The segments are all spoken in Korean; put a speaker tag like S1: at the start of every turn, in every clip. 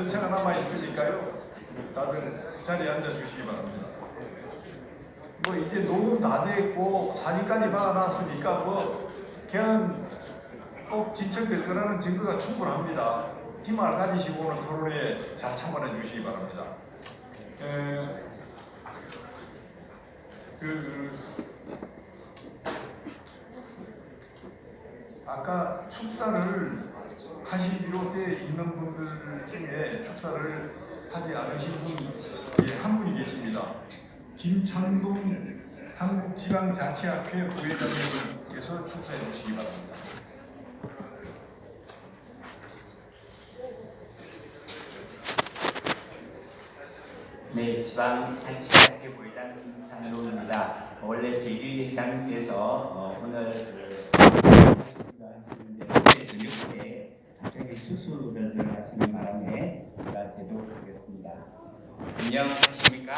S1: 열차가 남아 있으니까요. 다들 자리에 앉아 주시기 바랍니다. 뭐 이제 녹음 다 됐고 사진까지 박아놨으니까 뭐 그냥 꼭 진척될 거라는 증거가 충분합니다. 희망을 가지시고 오늘 토론회에 잘 참관해 주시기 바랍니다. 아까 축사를 하시기로 돼 있는 분들 중에 축사를 하지 않으신 분이 한 분이 계십니다. 김창동 한국지방자치학회 부회장님께서 축사해 주시기 바랍니다.
S2: 네, 지방자치학회 부회장 김창동입니다. 원래 백일 회장님께서 오늘 하시는데 저녁에 갑자기 수술을 들어가시는 바람에 제가 되도록 하겠습니다. 안녕하십니까?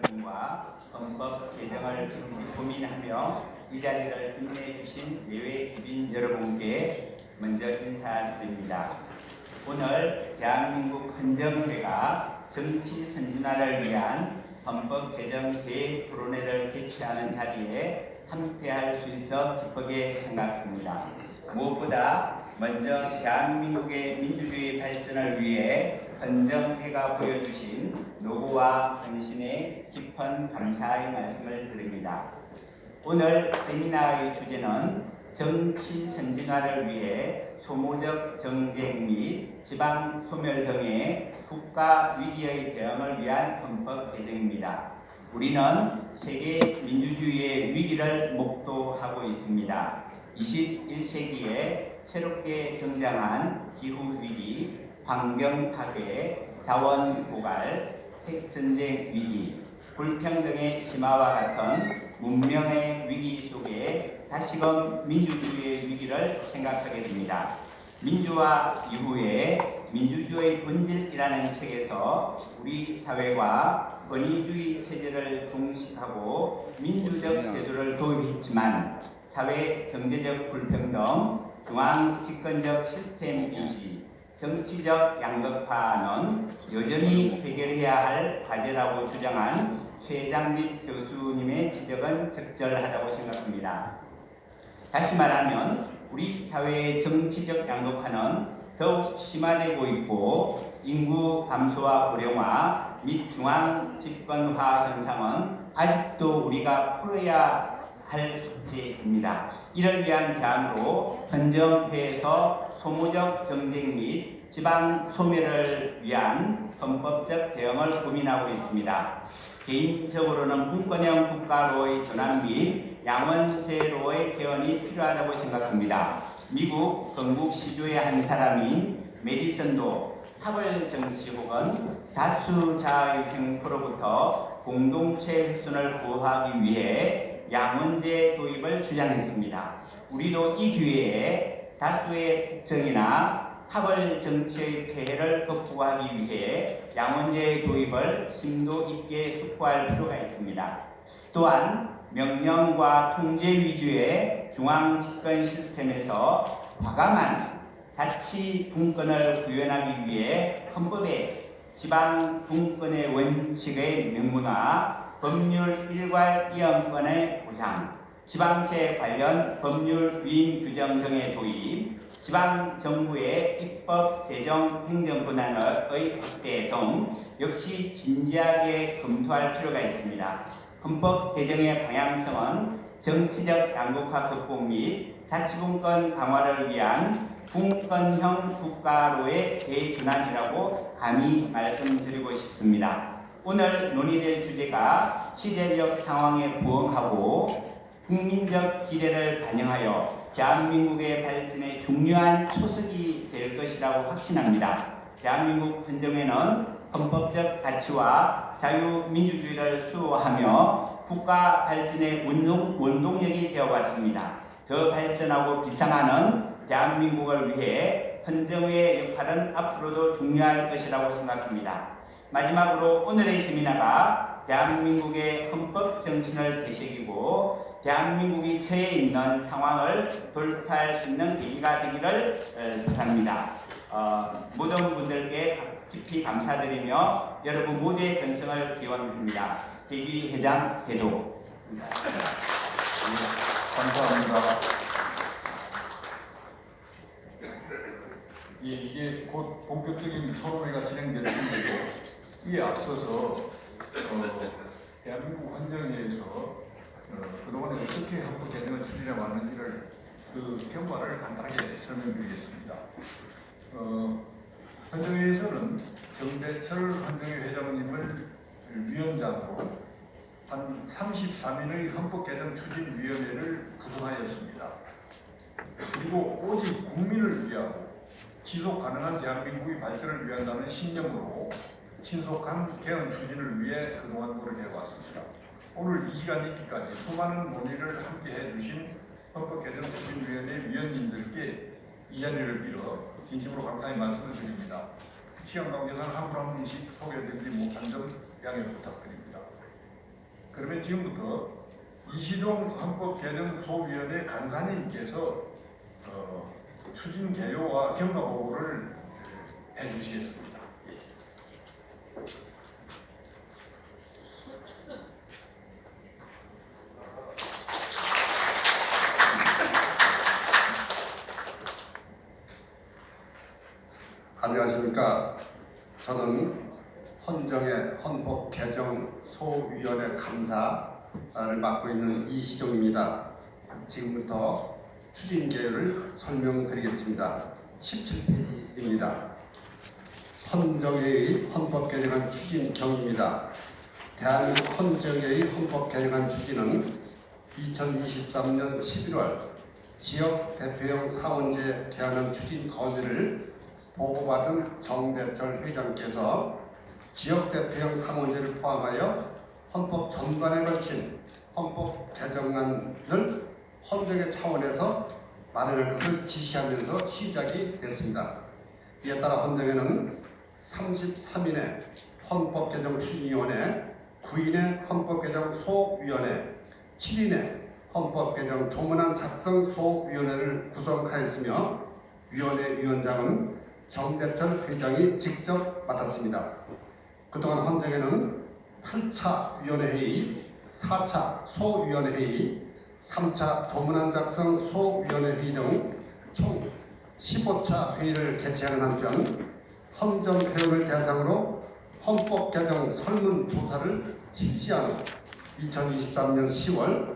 S2: 여러분과 헌법 개정을 고민하며 이 자리를 빛내주신 예외 기빈 여러분께 먼저 인사드립니다. 오늘 대한민국 헌정회가 정치 선진화를 위한 헌법 개정 대토론회를 개최하는 자리에 함께할 수 있어 기쁘게 생각합니다. 무엇보다 먼저 대한민국의 민주주의 발전을 위해 헌정회가 보여주신 노고와 헌신에 깊은 감사의 말씀을 드립니다. 오늘 세미나의 주제는 정치 선진화를 위해 소모적 정쟁 및 지방 소멸 등의 국가 위기의 대응을 위한 헌법 개정입니다. 우리는 세계 민주주의의 위기를 목도하고 있습니다. 21세기에 새롭게 등장한 기후위기, 환경파괴, 자원 고갈, 핵전쟁 위기, 불평등의 심화와 같은 문명의 위기 속에 다시금 민주주의의 위기를 생각하게 됩니다. 민주화 이후에 민주주의의 본질이라는 책에서 우리 사회가 권위주의 체제를 종식하고 민주적 제도를 도입했지만 사회 경제적 불평등, 중앙 집권적 시스템 유지, 정치적 양극화는 여전히 해결해야 할 과제라고 주장한 최장집 교수님의 지적은 적절하다고 생각합니다. 다시 말하면 우리 사회의 정치적 양극화는 더욱 심화되고 있고 인구 감소와 고령화 및 중앙 집권화 현상은 아직도 우리가 풀어야 할 숙제입니다. 이를 위한 대안으로 헌정회에서 소모적 정쟁 및 지방 소멸을 위한 헌법적 대응을 고민하고 있습니다. 개인적으로는 분권형 국가로의 전환 및 양원제로의 개헌이 필요하다고 생각합니다. 미국 건국 시조의 한 사람인 메디슨도 파벌 정치 혹은 다수자의 횡포로부터 공동체 훼손을 보호하기 위해 양원제 도입을 주장했습니다. 우리도 이 기회에 다수의 국정이나 파벌 정치의 폐해를 극복하기 위해 양원제 도입을 심도 있게 숙고할 필요가 있습니다. 또한 명령과 통제 위주의 중앙 집권 시스템에서 과감한 자치 분권을 구현하기 위해 헌법에 지방 분권의 원칙의 명문화, 법률 일괄 이용권의 보장, 지방세 관련 법률 위임 규정 등의 도입, 지방정부의 입법, 재정, 행정 권한의 확대 등 역시 진지하게 검토할 필요가 있습니다. 헌법 개정의 방향성은 정치적 양극화 극복 및 자치분권 강화를 위한 분권형 국가로의 대전환이라고 감히 말씀드리고 싶습니다. 오늘 논의될 주제가 시대적 상황에 부응하고 국민적 기대를 반영하여 대한민국의 발전에 중요한 초석이 될 것이라고 확신합니다. 대한민국 헌정회는 헌법적 가치와 자유민주주의를 수호하며 국가 발전의 원동력이 되어왔습니다. 더 발전하고 비상하는 대한민국을 위해 헌정회의 역할은 앞으로도 중요할 것이라고 생각합니다. 마지막으로 오늘의 세미나가 대한민국의 헌법 정신을 되새기고 대한민국이 처해 있는 상황을 돌파할 수 있는 계기가 되기를 바랍니다. 모든 분들께 깊이 감사드리며 여러분 모두의 건승을 기원합니다. 백위 회장 대도.
S1: 감사합니다. 예, 이제 곧 본격적인 토론회가 진행될 텐데요. 이에 앞서서 대한민국 헌정회에서 그동안에 어떻게 헌법 개정을 추진해 왔는지를 그 경과를 간단하게 설명드리겠습니다. 헌정회에서는 정대철 헌정회 회장님을 위원장으로 한 33인의 헌법 개정 추진위원회를 구성하였습니다. 그리고 오직 국민을 위하고 지속 가능한 대한민국의 발전을 위한다는 신념으로 신속한 개헌 추진을 위해 그동안 노력해왔습니다. 오늘 이 시간 있기까지 수많은 논의를 함께 해주신 헌법개정추진위원회 위원님들께 이 자리를 빌어 진심으로 감사의 말씀을 드립니다. 시간 관계상 한 분 한 분씩 소개해드리지 못한 점 양해 부탁드립니다. 그러면 지금부터 이시종 헌법개정소위원회 간사님께서 추진 개요와 경과 보고를 해주시겠습니다.
S3: 안녕하십니까. 저는 헌정의 헌법개정소위원회 감사를 맡고 있는 이시종입니다. 지금부터 추진 계획을 설명드리겠습니다. 17페이지입니다. 헌정회의 헌법개정안 추진경입니다. 대한민국 헌정회의 헌법개정안 추진은 2023년 11월 지역 대표형 상원제 개헌안 추진 건의를 보고받은 정대철 회장께서 지역 대표형 상원제를 포함하여 헌법 전반에 걸친 헌법 개정안을 헌정회 차원에서 마련할 것을 지시하면서 시작이 됐습니다. 이에 따라 헌정회는 33인의 헌법개정추진위원회, 9인의 헌법개정소위원회, 7인의 헌법개정 조문안 작성소위원회를 구성하였으며 위원회 위원장은 정대철 회장이 직접 맡았습니다. 그동안 헌정회는 8차 위원회회의, 4차 소위원회회의, 3차 조문안 작성 소위원회회의 등 총 15차 회의를 개최하는 한편 헌정회원을 대상으로 헌법 개정 설문조사를 실시한 후 2023년 10월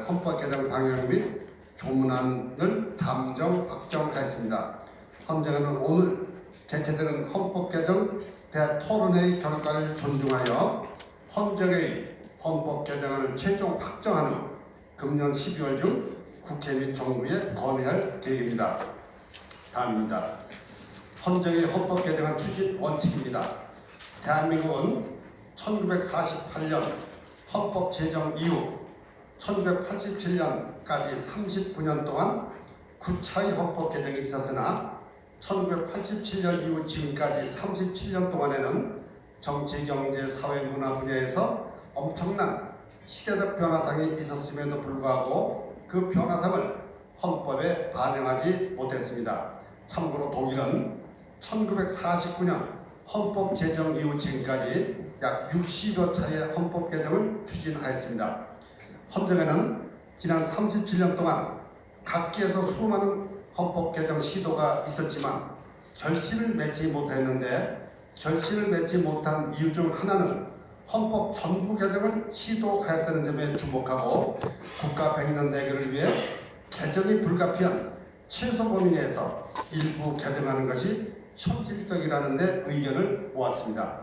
S3: 헌법 개정 방향 및 조문안을 잠정 확정하였습니다. 헌정회는 오늘 개최되는 헌법 개정 대토론회의 결과를 존중하여 헌정회의 헌법 개정안을 최종 확정한 후 금년 12월 중 국회 및 정부에 건의할 계획입니다. 다음입니다. 헌정의 헌법 개정안 추진 원칙입니다. 대한민국은 1948년 헌법 제정 이후 1987년까지 39년 동안 9차의 헌법 개정이 있었으나 1987년 이후 지금까지 37년 동안에는 정치, 경제, 사회, 문화 분야에서 엄청난 시대적 변화상이 있었음에도 불구하고 그 변화상을 헌법에 반영하지 못했습니다. 참고로 독일은 1949년 헌법 제정 이후 지금까지 약 60여 차례의 헌법 개정을 추진하였습니다. 헌정회는 지난 37년 동안 각기에서 수많은 헌법 개정 시도가 있었지만 결실을 맺지 못했는데 결실을 맺지 못한 이유 중 하나는 헌법 전부 개정을 시도하였다는 점에 주목하고 국가 100년 대계를 위해 개정이 불가피한 최소 범위 내에서 일부 개정하는 것이 현실적이라는 데 의견을 모았습니다.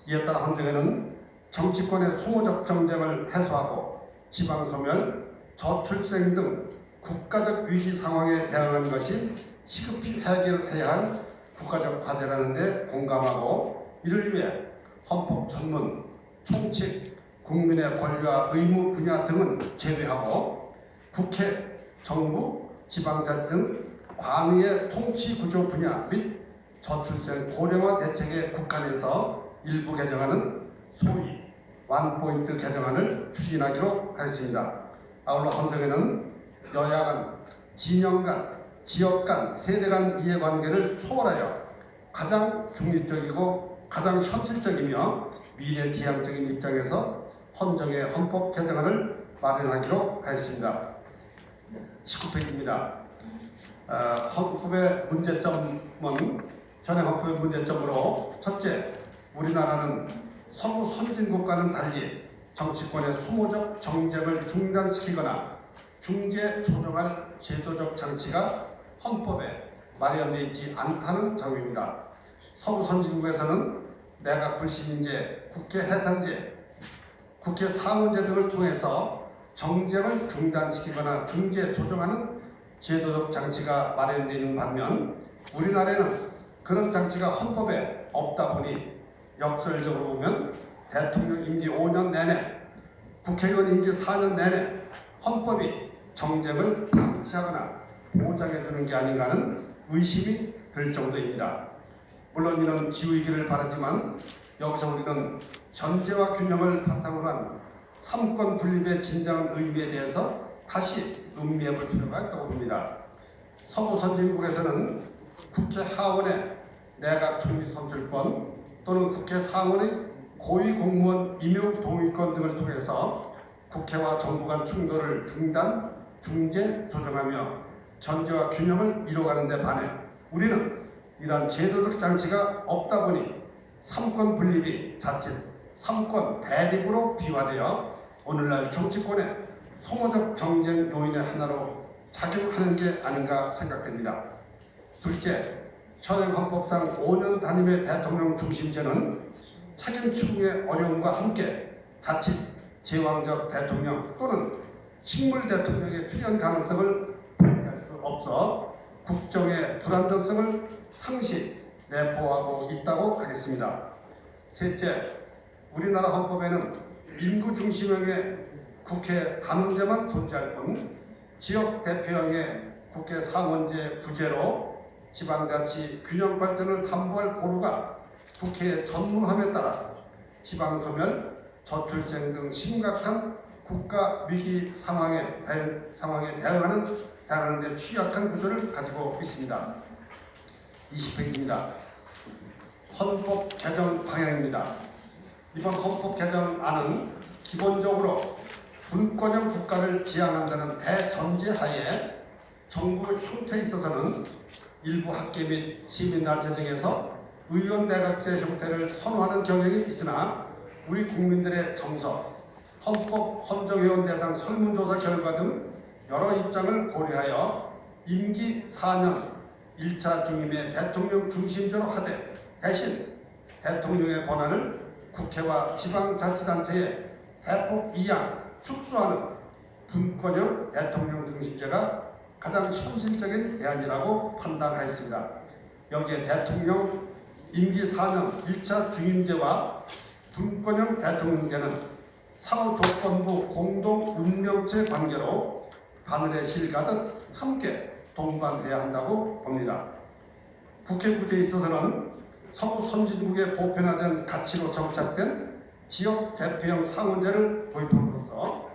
S3: 이에 따라 헌정회는 정치권의 소모적 정쟁을 해소하고 지방소멸, 저출생 등 국가적 위기 상황에 대응하는 것이 시급히 해결해야 할 국가적 과제라는 데 공감하고 이를 위해 헌법 전문, 총칙, 국민의 권리와 의무 분야 등은 제외하고 국회, 정부, 지방자치 등 광의의 통치구조 분야 및 저출생 고령화 대책에 국한해서 일부 개정안은 소위 원포인트 개정안을 추진하기로 하였습니다. 아울러 헌정회는 여야 간, 진영 간, 지역 간, 세대 간 이해관계를 초월하여 가장 중립적이고 가장 현실적이며 미래지향적인 입장에서 헌정의 헌법 개정안을 마련하기로 하였습니다. 19페이지입니다. 헌법의 문제점은 현행 헌법의 문제점으로 첫째, 우리나라는 서구 선진국과는 달리 정치권의 소모적 정쟁을 중단시키거나 중재 조정할 제도적 장치가 헌법에 마련되어 있지 않다는 점입니다. 서구 선진국에서는 내각 불신인제, 국회 해산제, 국회 상원제 등을 통해서 정쟁을 중단시키거나 중재 조정하는 제도적 장치가 마련되는 반면 우리나라에는 그런 장치가 헌법에 없다 보니 역설적으로 보면 대통령 임기 5년 내내, 국회의원 임기 4년 내내 헌법이 정쟁을 방치하거나 보장해주는 게 아닌가 하는 의심이 들 정도입니다. 물론 이는 기우이기를 바라지만 여기서 우리는 견제와 균형을 바탕으로 한 삼권 분립의 진정한 의미에 대해서 다시 음미해 볼 필요가 있다고 봅니다. 서구 선진국에서는 국회 하원의 내각 총리 선출권 또는 국회 상원의 고위 공무원 임용 동의권 등을 통해서 국회와 정부 간 충돌을 중단, 중재, 조정하며 견제와 균형을 이뤄가는 데 반해 우리는 이러한 제도적 장치가 없다 보니 삼권 분립이 자칫 삼권 대립으로 비화되어 오늘날 정치권의 소모적 정쟁 요인의 하나로 작용하는 게 아닌가 생각됩니다. 둘째, 현행 헌법상 5년 단임의 대통령 중심제는 책임 추궁의 어려움과 함께 자칫 제왕적 대통령 또는 식물 대통령의 출현 가능성을 배제할 수 없어 국정의 불안전성을 상시 내포하고 있다고 하겠습니다. 셋째, 우리나라 헌법에는 민부 중심형의 국회 단원제만 존재할 뿐 지역 대표형의 국회 상원제 부재로 지방자치 균형 발전을 담보할 보루가 국회에 전무함에 따라 지방소멸, 저출생 등 심각한 국가 위기 상황에 대응하는 데 취약한 구조를 가지고 있습니다. 20페이지입니다. 헌법 개정 방향입니다. 이번 헌법 개정안은 기본적으로 분권형 국가를 지향한다는 대전제하에 정부 형태에 있어서는 일부 학계 및 시민단체 등에서 의원 내각제 형태를 선호하는 경향이 있으나 우리 국민들의 정서, 헌법 헌정회원 대상 설문조사 결과 등 여러 입장을 고려하여 임기 4년 1차 중임의 대통령 중심제로 하되 대신 대통령의 권한을 국회와 지방자치단체에 대폭 이양, 축소하는 분권형 대통령 중심제가 가장 현실적인 대안이라고 판단하였습니다. 여기에 대통령 임기 4년 1차 중임제와 분권형 대통령제는 상호 조건부 공동 운명체 관계로 바늘에 실 가듯 함께 동반해야 한다고 봅니다. 국회 구조에 있어서는 서구 선진국의 보편화된 가치로 정착된 지역 대표형 상원제를 도입함으로써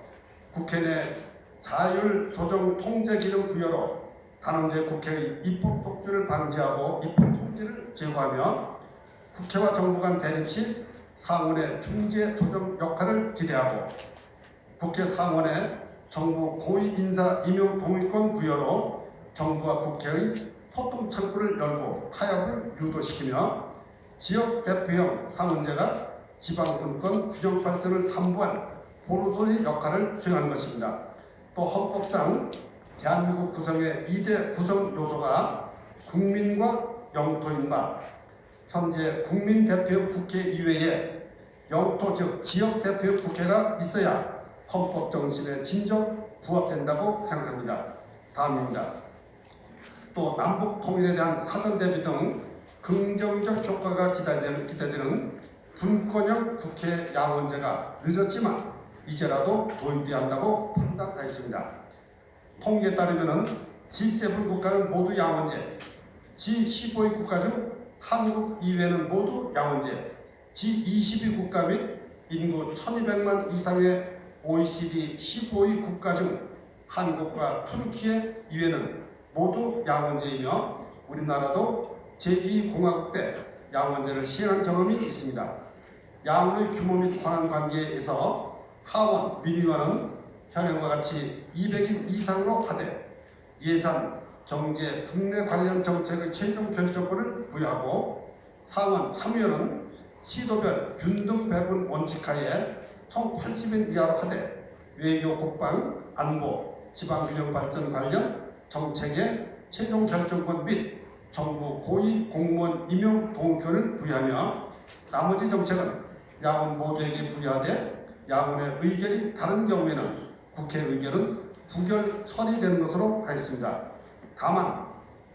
S3: 국회 내 자율 조정 통제 기능 부여로 단원제 국회의 입법 독주를 방지하고 입법 통제를 제고하며 국회와 정부 간 대립 시 상원의 중재 조정 역할을 기대하고 국회 상원의 정부 고위 인사 임용 동의권 부여로 정부와 국회의 소통 창구를 열고 타협을 유도시키며 지역 대표형 상원제가 지방분권 균형 발전을 담보한 보루소리 역할을 수행한 것입니다. 또 헌법상 대한민국 구성의 2대 구성 요소가 국민과 영토인 바 현재 국민대표 국회 이외에 영토 즉 지역대표 국회가 있어야 헌법 정신에 진정 부합된다고 생각합니다. 다음입니다. 또 남북 통일에 대한 사전 대비 등 긍정적 효과가 기대되는 분권형 국회 양원제가 늦었지만 이제라도 도입돼야 한다고 판단하였습니다. 통계에 따르면 G7 국가는 모두 양원제, G15위 국가 중 한국 이외는 모두 양원제, G22 국가 및 인구 1200만 이상의 OECD 15위 국가 중 한국과 투르키예 이외는 모두 양원제이며 우리나라도 제2공화국 때 양원제를 시행한 경험이 있습니다. 양원의 규모 및 권한 관계에서 하원, 민의원은 현행과 같이 200인 이상으로 하되 예산, 경제, 국내 관련 정책의 최종 결정권을 부여하고 상원, 참의원은 시도별 균등 배분 원칙하에 총 80인 이하로 하되 외교, 국방, 안보, 지방균형발전 관련 정책의 최종 결정권 및 정부 고위 공무원 임용 동의권을 부여하며 나머지 정책은 양원 모두에게 부여하되 양원의 의견이 다른 경우에는 국회 의견은 부결 처리되는 것으로 하였습니다. 다만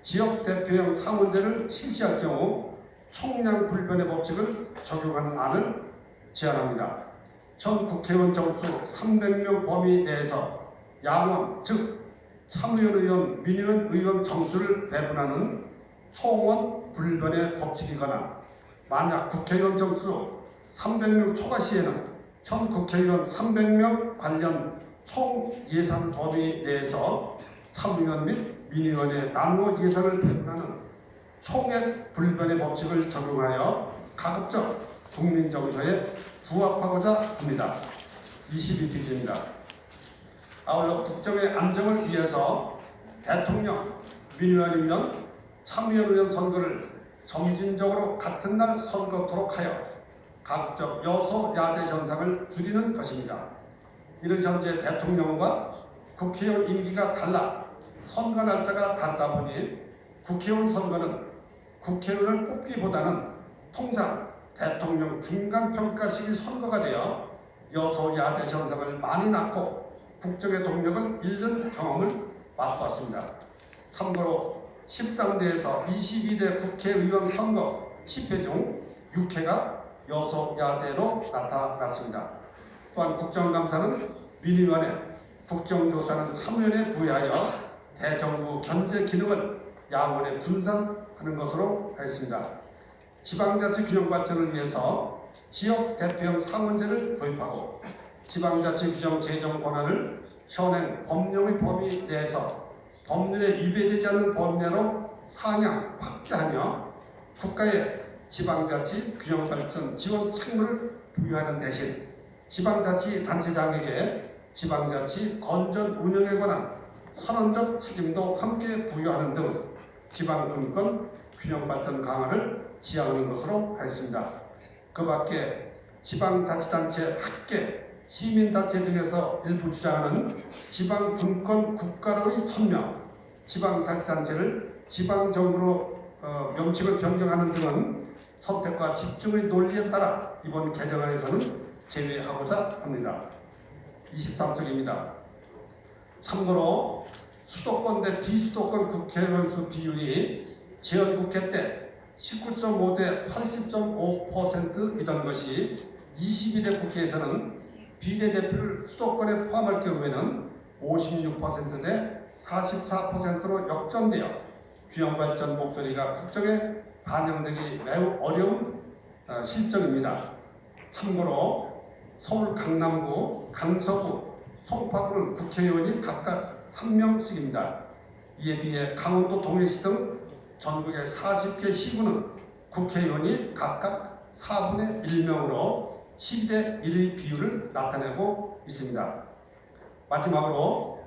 S3: 지역 대표형 상원제를 실시할 경우 총량 불변의 법칙을 적용하는 안을 제안합니다. 전 국회의원 정수 300명 범위 내에서 양원 즉 참의원 의원, 민의원 의원 정수를 배분하는 총원 불변의 법칙이거나 만약 국회의원 정수 300명 초과 시에는 현 국회의원 300명 관련 총 예산 범위 내에서 참의원 및 민의원의 나누어 예산을 배분하는 총액 불변의 법칙을 적용하여 가급적 국민 정서에 부합하고자 합니다. 22페이지입니다. 아울러 국정의 안정을 위해서 대통령, 민의원 의원, 참의원 의원 선거를 점진적으로 같은 날 선거토록 하여 가급적 여소야대 현상을 줄이는 것입니다. 이는 현재 대통령과 국회의원 임기가 달라 선거 날짜가 다르다 보니 국회의원 선거는 국회의원을 뽑기보다는 통상 대통령 중간평가 시기 선거가 되어 여소야대 현상을 많이 낳고 국정의 동력을 잃는 경험을 맛봤습니다. 참고로 13대에서 22대 국회의원 선거 10회 중 6회가 여소야대로 나타났습니다. 또한 국정감사는 민의원에, 국정조사는 참여원에 부여하여 대정부 견제 기능을 양원에 분산하는 것으로 하였습니다. 지방자치 균형 발전을 위해서 지역 대표형 상원제를 도입하고 지방자치 규정 제정 권한을 현행 법령의 범위 내에서 법률에 위배되지 않는 범위 내로 상향 확대하며 국가의 지방자치 균형 발전 지원 책무를 부여하는 대신 지방자치 단체장에게 지방자치 건전 운영에 관한 선언적 책임도 함께 부여하는 등 지방분권 균형 발전 강화를 지향하는 것으로 하였습니다. 그 밖에 지방자치단체 학계, 시민단체 등에서 일부 주장하는 지방분권 국가로의 천명, 지방자치단체를 지방정부로 명칭을 변경하는 등은 선택과 집중의 논리에 따라 이번 개정안에서는 제외하고자 합니다. 23쪽입니다. 참고로 수도권 대 비수도권 국회의원 수 비율이 지연국회 때 19.5 대 80.5%이던 것이 22대 국회에서는 비례대표를 수도권에 포함할 경우에는 56% 대 44%로 역전되어 균형발전 목소리가 국정에 반영되기 매우 어려운 실정입니다. 참고로 서울 강남구, 강서구, 송파구는 국회의원이 각각 3명씩입니다. 이에 비해 강원도 동해시 등 전국의 40개 시구는 국회의원이 각각 4분의 1명으로 12대 1의 비율을 나타내고 있습니다. 마지막으로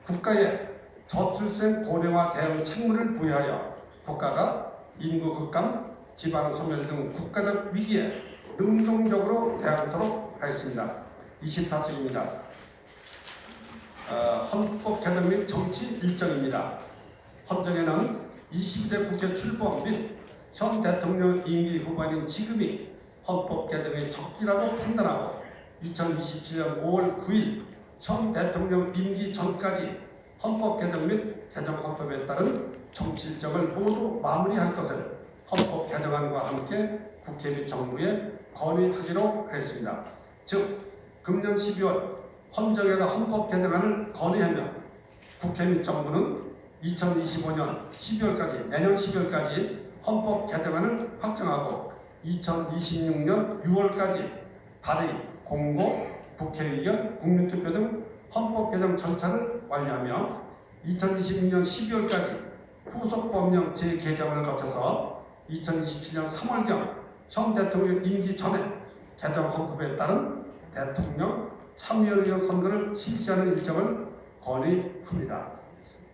S3: 국가의 저출생 고령화 대응 책무를 부여하여 국가가 인구 급감, 지방 소멸 등 국가적 위기에 능동적으로 대응하도록 하였습니다. 24쪽입니다. 헌법 개정 및 정치 일정입니다. 헌정에는 22대 국회 출범 및 현 대통령 임기 후반인 지금이 헌법 개정의 적기라고 판단하고 2027년 5월 9일 현 대통령 임기 전까지 헌법 개정 및 개정 헌법에 따른 정치 일정을 모두 마무리할 것을 헌법 개정안과 함께 국회 및 정부에 건의하기로 하였습니다. 즉 금년 12월 헌정회가 헌법 개정안을 건의하며 국회 및 정부는 2025년 12월까지 내년 12월까지 헌법 개정안을 확정하고 2026년 6월까지 발의, 공고, 국회의견, 국민투표 등 헌법 개정 절차를 완료하며 2026년 12월까지 후속 법령 재개정을 거쳐서 2027년 3월경 현 대통령 임기 전에 개정 헌법에 따른 대통령 참여의원 선거를 실시하는 일정을 건의합니다.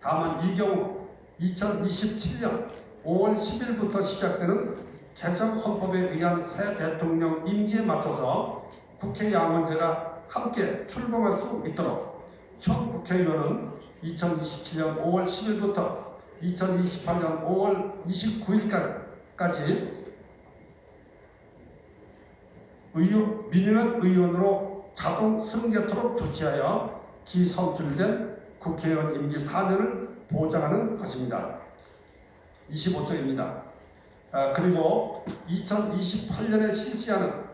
S3: 다만 이 경우 2027년 5월 10일부터 시작되는 개정 헌법에 의한 새 대통령 임기에 맞춰서 국회 양원제가 함께 출범할 수 있도록 현 국회의원은 2027년 5월 10일부터 2028년 5월 29일까지 민의원 의원으로 자동 승계토록 조치하여 기선출된 국회의원 임기 4년을 보장하는 것입니다. 25조입니다. 그리고 2028년에 실시하는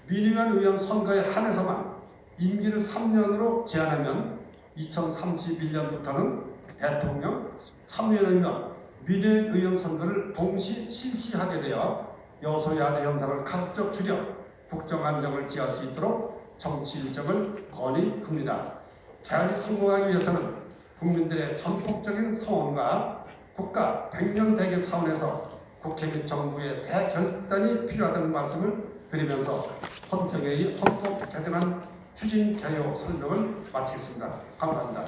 S3: 민의원 의원 선거에 한해서만 임기를 3년으로 제한하면 2031년부터는 대통령, 참여의원, 민의원 의원 선거를 동시 실시하게 되어 여소야대 현상을 가급적 줄여 국정 안정을 기할 수 있도록 정치 일정을 건의합니다. 개헌이 성공하기 위해서는 국민들의 전폭적인 성원과 국가 백년 대계 차원에서 국회 및 정부의 대결단이 필요하다는 말씀을 드리면서 헌정회의 헌법 개정안 추진 개요 설명을 마치겠습니다. 감사합니다.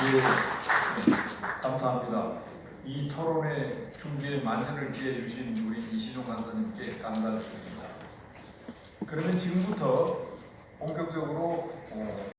S1: 예, 감사합니다. 이 토론회 준비에 만전을 기해 주신 우리 이시종 간사님께 감사드립니다. 그러면 지금부터 본격적으로